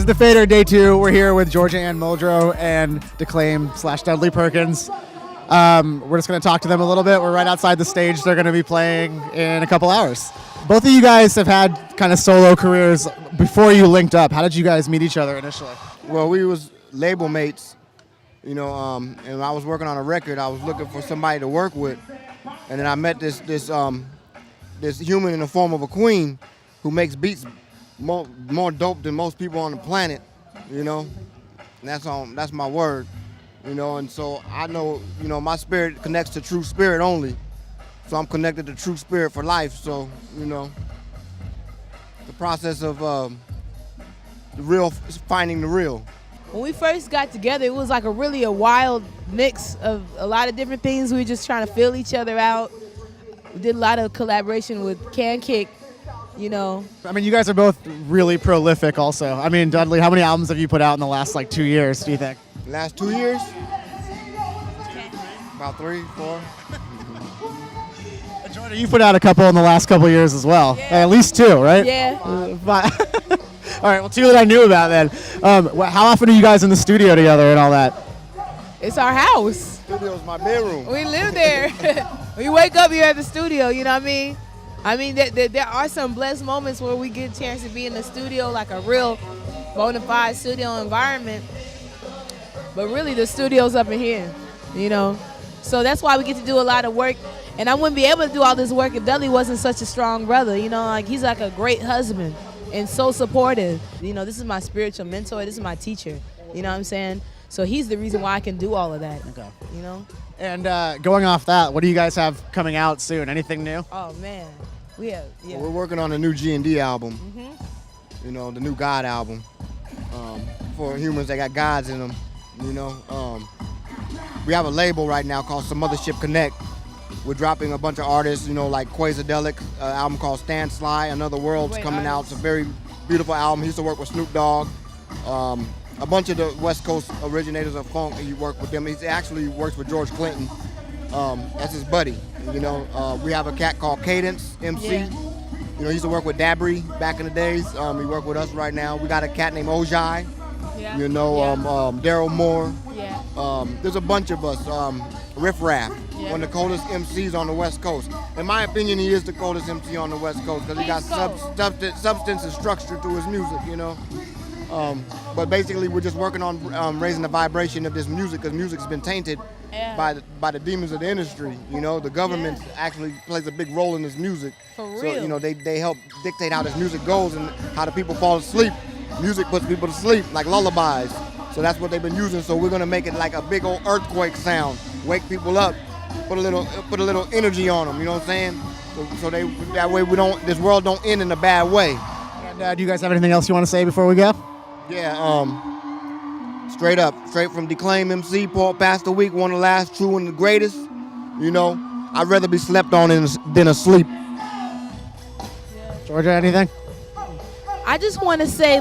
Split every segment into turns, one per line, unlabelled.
the Fader Day 2. We're here with Georgia and Muldrow and Declaim/Dudley Perkins. We're just going to talk to them a little bit. We're right outside the stage. They're going to be playing in a couple hours. Both of you guys have had kind of solo careers before you linked up. How did you guys meet each other initially?
Well, we was label mates, and I was working on a record. I was looking for somebody to work with, and then I met this human in the form of a queen who makes beats more dope than most people on the planet, And that's my word, And so I know, my spirit connects to true spirit only. So I'm connected to true spirit for life. So, the process of the real, finding the real.
When we first got together, it was like a wild mix of a lot of different things. We were just trying to feel each other out. We did a lot of collaboration with Can Kick,
I mean, you guys are both really prolific also. I mean, Dudley, how many albums have you put out in the last 2 years, do you think?
Last 2 years? About 3, 4.
Jordan, you put out a couple in the last couple of years as well.
Yeah.
At least 2, right?
Yeah.
All right, well, 2 that I knew about then. How often are you guys in the studio together and all that?
It's our house.
Studio's my bedroom.
We live there. We wake up here at the studio, you know what I mean? I mean, there are some blessed moments where we get a chance to be in the studio, like a real bona fide studio environment. But really, the studio's up in here, So that's why we get to do a lot of work. And I wouldn't be able to do all this work if Dudley wasn't such a strong brother, he's like a great husband and so supportive. This is my spiritual mentor. This is my teacher, you know what I'm saying? So he's the reason why I can do all of that,
Okay.
And
going off that, what do you guys have coming out soon? Anything new?
Oh, man. We have, yeah.
Well, we're working on a new G&D album,
Mm-hmm.
The new God album, for humans that got gods in them, We have a label right now called Some Mothership Connect. We're dropping a bunch of artists, like Quasadelic, an album called Stand Sly, Another World's coming out. It's a very beautiful album. He used to work with Snoop Dogg. A bunch of the West Coast originators of funk, he worked with them. He actually works with George Clinton. That's his buddy. We have a cat called Cadence MC.
Yeah.
He used to work with Dabry back in the days. He worked with us right now. We got a cat named Ojai.
Yeah.
Daryl Moore.
Yeah.
There's a bunch of us. Riff Raff, one of the coldest MCs on the West Coast. In my opinion, he is the coldest MC on the West Coast because he got substance and structure to his music, But basically, we're just working on raising the vibration of this music because music's been tainted by the demons of the industry. The government actually plays a big role in this music.
For real.
So, they help dictate how this music goes and how the people fall asleep. Music puts people to sleep like lullabies. So that's what they've been using. So we're gonna make it like a big old earthquake sound, wake people up, put a little energy on them. You know what I'm saying? So that way this world don't end in a bad way.
And do you guys have anything else you want to say before we go?
Yeah. Straight from Declaim MC, Paul passed a week, one of the last true and the greatest. I'd rather be slept on than asleep.
Georgia, anything?
I just want to say,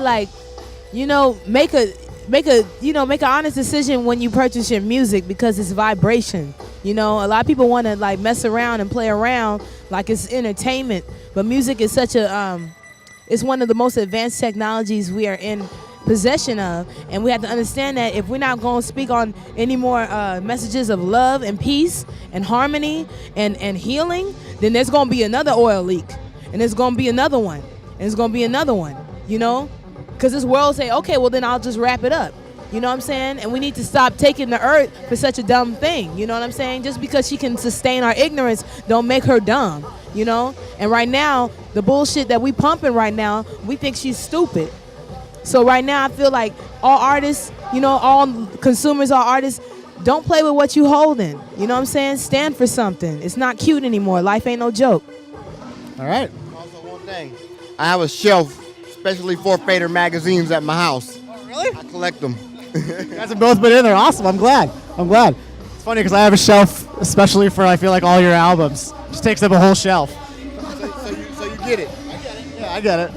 make an honest decision when you purchase your music because it's vibration. A lot of people want to mess around and play around like it's entertainment, but music is it's one of the most advanced technologies we are in possession of, and we have to understand that if we're not going to speak on any more messages of love and peace and harmony and healing, then there's going to be another oil leak, and there's going to be another one, and there's going to be another one, because this world say, okay, well then I'll just wrap it up. You know what I'm saying? And we need to stop taking the earth for such a dumb thing. You know what I'm saying? Just because she can sustain our ignorance don't make her dumb, And right now, the bullshit that we pumping right now, we think she's stupid. So right now, I feel like all artists, all consumers, all artists, don't play with what you holding. You know what I'm saying? Stand for something. It's not cute anymore. Life ain't no joke.
All right.
Also, one thing. I have a shelf, especially for Fader magazines at my house.
Oh, really?
I collect them.
You guys have both been in there. Awesome. I'm glad. It's funny because I have a shelf, especially for, I feel like, all your albums. Just takes up a whole shelf.
So you get it.
I get it. Yeah, I get it.